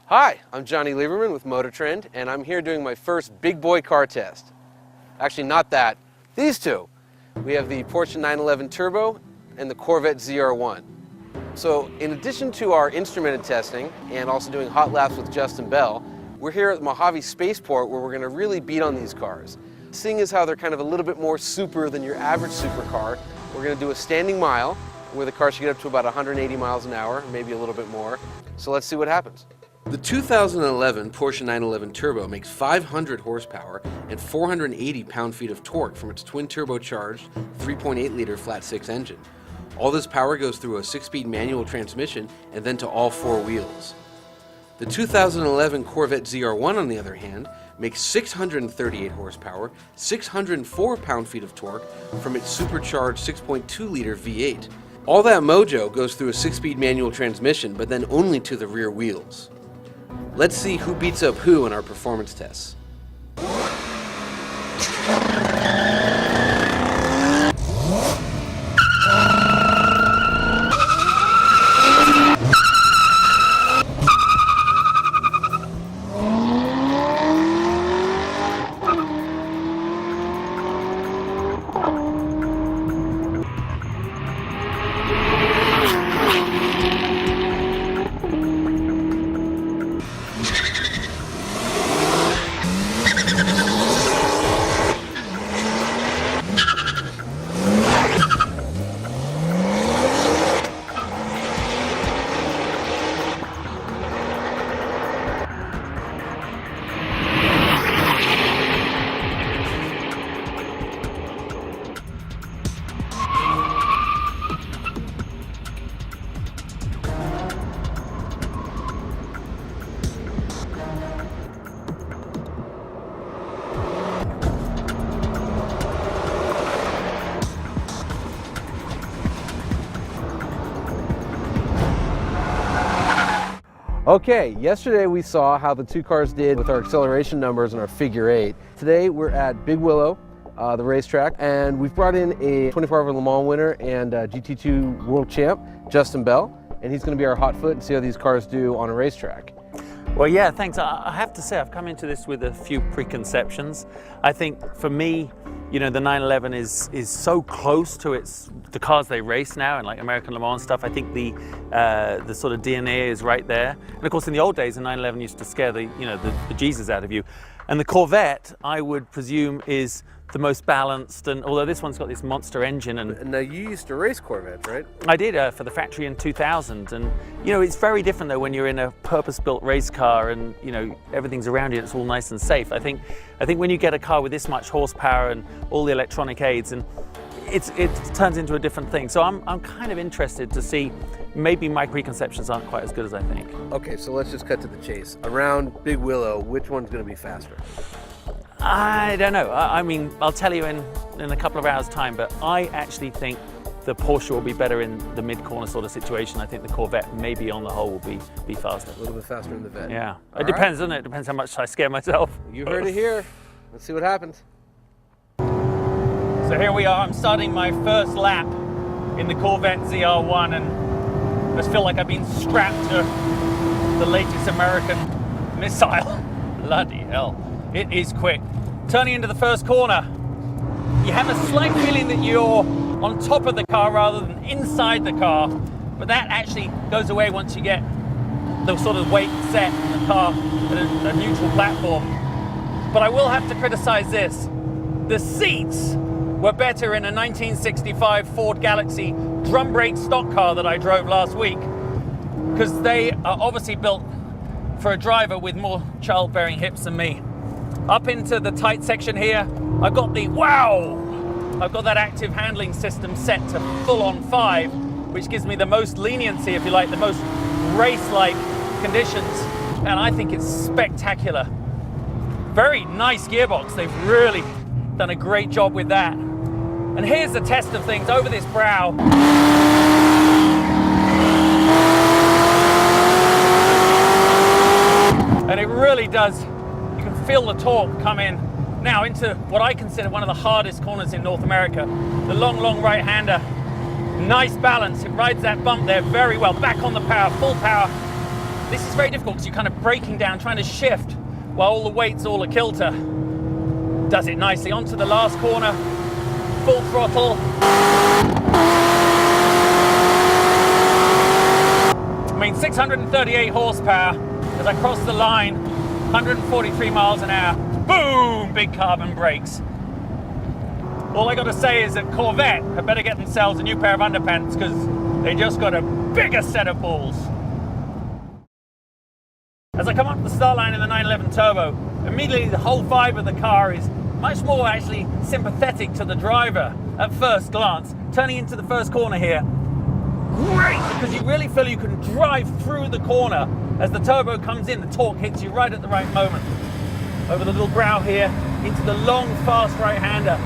Hi, I'm Johnny Lieberman with Motor Trend, and I'm here doing my first big boy car test. Actually, not that. These two. We have the Porsche 911 Turbo and the Corvette ZR1. So, in addition to our instrumented testing and also doing hot laps with Justin Bell, we're here at Mojave Spaceport where we're going to really beat on these cars. Seeing as how they're kind of a little bit more super than your average supercar, we're going to do a standing mile where the car should get up to about 180 miles an hour, maybe a little bit more. So let's see what happens. The 2011 Porsche 911 Turbo makes 500 horsepower and 480 pound-feet of torque from its twin-turbocharged 3.8-liter flat-six engine. All this power goes through a 6-speed manual transmission and then to all four wheels. The 2011 Corvette ZR1, on the other hand, makes 638 horsepower, 604 pound-feet of torque from its supercharged 6.2-liter V8. All that mojo goes through a 6-speed manual transmission, but then only to the rear wheels. Let's see who beats up who in our performance tests. Okay, yesterday we saw how the two cars did with our acceleration numbers and our figure eight. Today we're at Big Willow, the racetrack, and we've brought in a 24-hour Le Mans winner and GT2 world champ, Justin Bell, and he's going to be our hot foot and see how these cars do on a racetrack. Well, yeah, thanks. I have to say I've come into this with a few preconceptions. I think for me, you know, the 911 is so close to the cars they race now, and like American Le Mans stuff. I think the sort of DNA is right there. And of course, in the old days, the 911 used to scare the Jesus out of you. And the Corvette, I would presume, is the most balanced. And although this one's got this monster engine, and now you used to race Corvettes, right? I did for the factory in 2000. And you know, it's very different though when you're in a purpose-built race car, and you know everything's around you. And it's all nice and safe. I think when you get a car with this much horsepower and all the electronic aids, and it turns into a different thing. So I'm kind of interested to see. Maybe my preconceptions aren't quite as good as I think. Okay, so let's just cut to the chase. Around Big Willow, which one's going to be faster? I don't know. I mean, I'll tell you in a couple of hours' time, but I actually think the Porsche will be better in the mid-corner sort of situation. I think the Corvette, maybe on the whole, will be faster. A little bit faster in the vet. Yeah. It depends, doesn't it? It depends how much I scare myself. You heard it here. Let's see what happens. So here we are. I'm starting my first lap in the Corvette ZR1, and I just feel like I've been strapped to the latest American missile. Bloody hell. It is quick. Turning into the first corner, you have a slight feeling that you're on top of the car rather than inside the car, but that actually goes away once you get the sort of weight set in the car at a neutral platform. But I will have to criticize this. The seats were better in a 1965 Ford Galaxy drum brake stock car that I drove last week, because they are obviously built for a driver with more childbearing hips than me. Up into the tight section here, I've got that active handling system set to full on 5, which gives me the most leniency, if you like, the most race-like conditions, and I think it's spectacular. Very nice gearbox. They've really done a great job with that. And here's the test of things over this brow. And it really does, you can feel the torque come in now into what I consider one of the hardest corners in North America. The long right-hander. Nice balance, it rides that bump there very well. Back on the power, full power. this is very difficult because you're kind of braking down, trying to shift while all the weight's all a kilter. Does it nicely. Onto the last corner, full throttle. I mean, 638 horsepower as I cross the line, 143 miles an hour. Boom! Big carbon brakes. All I got to say is that Corvette had better get themselves a new pair of underpants because they just got a bigger set of balls. As I come up the start line in the 911 Turbo, immediately the whole vibe of the car is much more actually sympathetic to the driver at first glance. Turning into the first corner here, great, because you really feel you can drive through the corner. As the turbo comes in, the torque hits you right at the right moment. Over the little brow here, into the long, fast right-hander.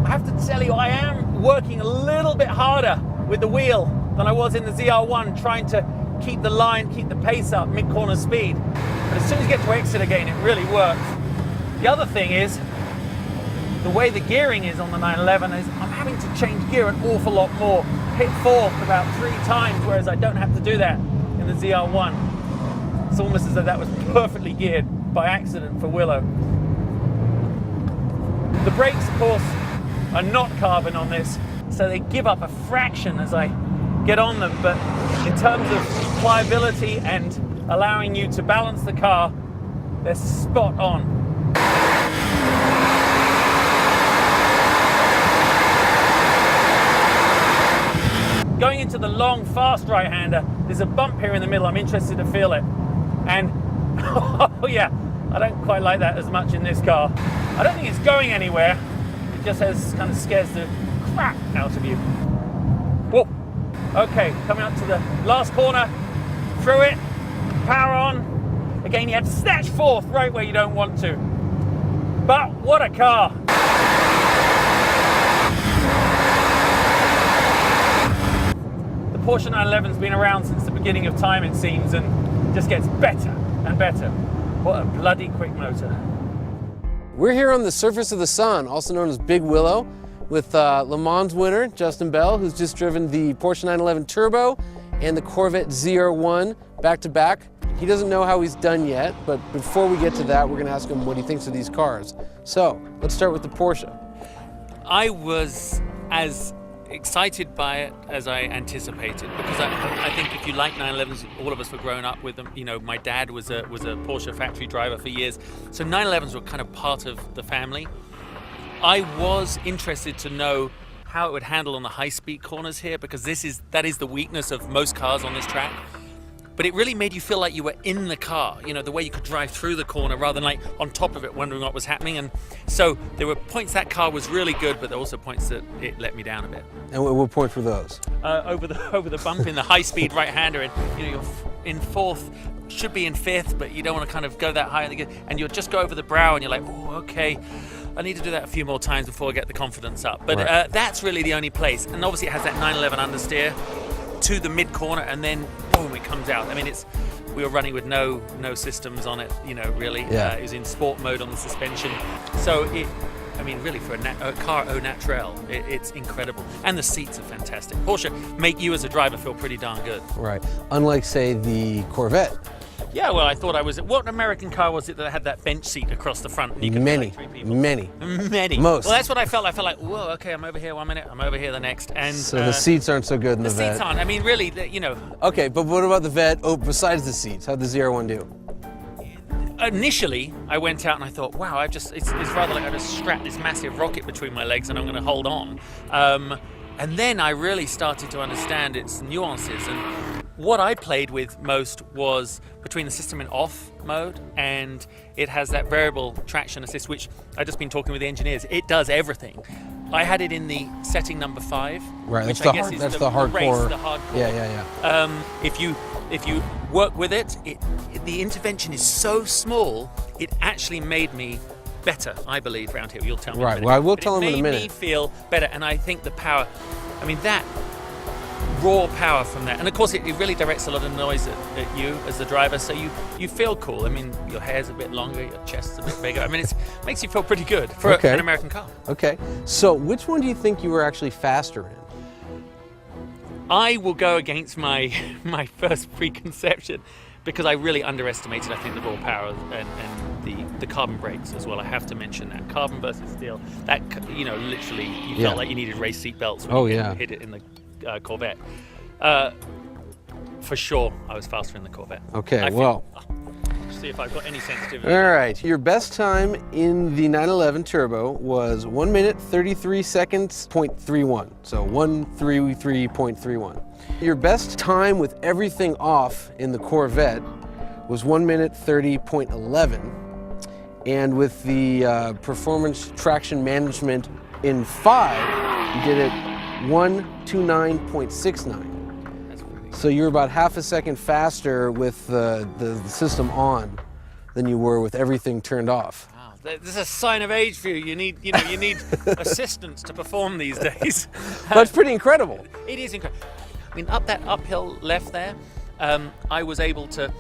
I have to tell you, I am working a little bit harder with the wheel than I was in the ZR1, trying to keep the line, keep the pace up, mid-corner speed. But as soon as you get to exit again, it really works. The other thing is, the way the gearing is on the 911 is I'm having to change gear an awful lot more. Hit fourth about 3 times, whereas I don't have to do that in the ZR1. It's almost as though that was perfectly geared by accident for Willow. The brakes, of course, are not carbon on this, so they give up a fraction as I get on them, but in terms of pliability and allowing you to balance the car, they're spot on. Going into the long, fast right-hander, there's a bump here in the middle. I'm interested to feel it. And, oh yeah, I don't quite like that as much in this car. I don't think it's going anywhere. It just kind of scares the crap out of you. Whoa. Okay, coming up to the last corner. Through it, power on. Again, you have to snatch fourth right where you don't want to. But what a car. Porsche 911's been around since the beginning of time, it seems, and just gets better and better. What a bloody quick motor. We're here on the surface of the sun, also known as Big Willow, with Le Mans winner Justin Bell, who's just driven the Porsche 911 Turbo and the Corvette ZR1 back to back. He doesn't know how he's done yet, but before we get to that, we're gonna ask him what he thinks of these cars. So, let's start with the Porsche. I was as excited by it as I anticipated, because I think if you like 911s, all of us were growing up with them. You know, my dad was a Porsche factory driver for years, so 911s were kind of part of the family. I was interested to know how it would handle on the high-speed corners here, because that is the weakness of most cars on this track. But it really made you feel like you were in the car, you know, the way you could drive through the corner rather than like on top of it wondering what was happening. And so there were points that car was really good, but there were also points that it let me down a bit. And what point were those? Over the bump in the high-speed right-hander, and you know, you're in fourth, should be in fifth, but you don't want to kind of go that high, and you'll just go over the brow and you're like, oh, okay, I need to do that a few more times before I get the confidence up. But right. That's really the only place. And obviously it has that 911 understeer to the mid corner, and then boom, it comes out. I mean, we were running with no systems on it, you know, really. Yeah. It was in sport mode on the suspension. So I mean, really, for a car au naturel, it's incredible. And the seats are fantastic. Porsche make you as a driver feel pretty darn good. Right. Unlike, say, the Corvette. Yeah, well, I thought what American car was it that had that bench seat across the front? And you could Many. fit like 3 people? Many. Most. Well, that's what I felt. I felt like, whoa, okay, I'm over here 1 minute, I'm over here the next. And So the seats aren't so good in the Vette. seats aren't. I mean, really, you know. Okay, but what about the Vette? Oh, besides the seats, how'd the ZR1 do? Initially, I went out and I thought, wow, it's rather like I just strapped this massive rocket between my legs and I'm going to hold on. And then I really started to understand its nuances. And what I played with most was between the system in off mode, and it has that variable traction assist, which I've just been talking with the engineers. It does everything. I had it in the setting number 5. Right, which that's I guess is the hardcore. hardcore. The hardcore. Yeah. If you work with it, the intervention is so small, it actually made me better, I believe, around here. You'll tell me. Right, well, I will tell him in a It made minute. me feel better, and I think the power, I mean, that raw power from that, and of course it really directs a lot of noise at you as the driver, so you feel cool. I mean, your hair's a bit longer, your chest's a bit bigger. I mean, it makes you feel pretty good for an American car. Okay, so which one do you think you were actually faster in? I will go against my first preconception. because I really underestimated, I think, the raw power and the carbon brakes as well. I have to mention that carbon versus steel. That, you know, literally, you felt like you needed race seat belts when you hit it in the Corvette. For sure, I was faster in the Corvette. Okay, well. See if I've got any sensitivity. All right, your best time in the 911 Turbo was 1 minute 33 seconds, .31. So 133.31. Your best time with everything off in the Corvette was 1 minute 30.11. And with the performance traction management in 5, you did it 129.69. So you're about half a second faster with the system on than you were with everything turned off. Wow, this is a sign of age for you. You need assistance to perform these days. That's pretty incredible. It is incredible. I mean, up that uphill left there, I was able to.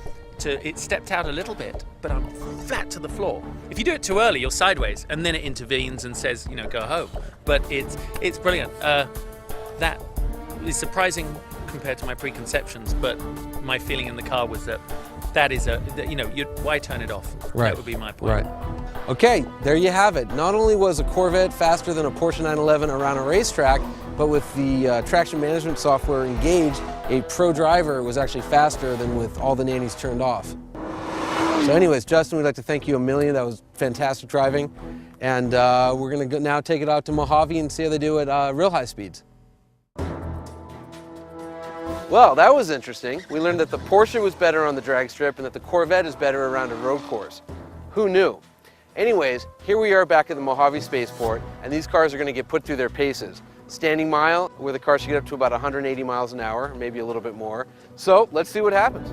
It stepped out a little bit, but I'm flat to the floor. If you do it too early, you're sideways, and then it intervenes and says, you know, go home. But it's brilliant. That is surprising compared to my preconceptions, but my feeling in the car was that why turn it off? Right. That would be my point. Right. Okay, there you have it. Not only was a Corvette faster than a Porsche 911 around a racetrack, but with the traction management software engaged, a pro driver was actually faster than with all the nannies turned off. So anyways, Justin, we'd like to thank you a million. That was fantastic driving. And we're going to now take it out to Mojave and see how they do at real high speeds. Well, that was interesting. We learned that the Porsche was better on the drag strip and that the Corvette is better around a road course. Who knew? Anyways, here we are back at the Mojave Spaceport, and these cars are going to get put through their paces. Standing mile, where the car should get up to about 180 miles an hour, maybe a little bit more. So let's see what happens.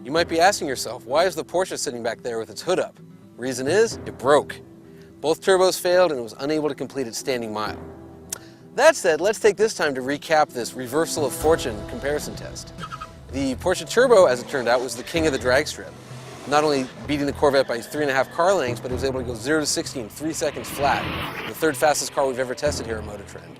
You might be asking yourself, why is the Porsche sitting back there with its hood up? Reason is, it broke. Both turbos failed and it was unable to complete its standing mile. That said, let's take this time to recap this reversal of fortune comparison test. The Porsche Turbo, as it turned out, was the king of the drag strip. Not only beating the Corvette by 3.5 car lengths, but it was able to go 0 to 60 in 3 seconds flat, the third fastest car we've ever tested here at MotorTrend.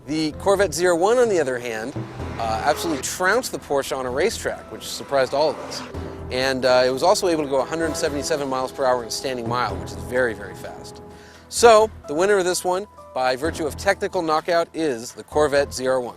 The Corvette ZR1, on the other hand, absolutely trounced the Porsche on a racetrack, which surprised all of us. And it was also able to go 177 miles per hour in a standing mile, which is very, very fast. So, the winner of this one, by virtue of technical knockout, is the Corvette ZR1.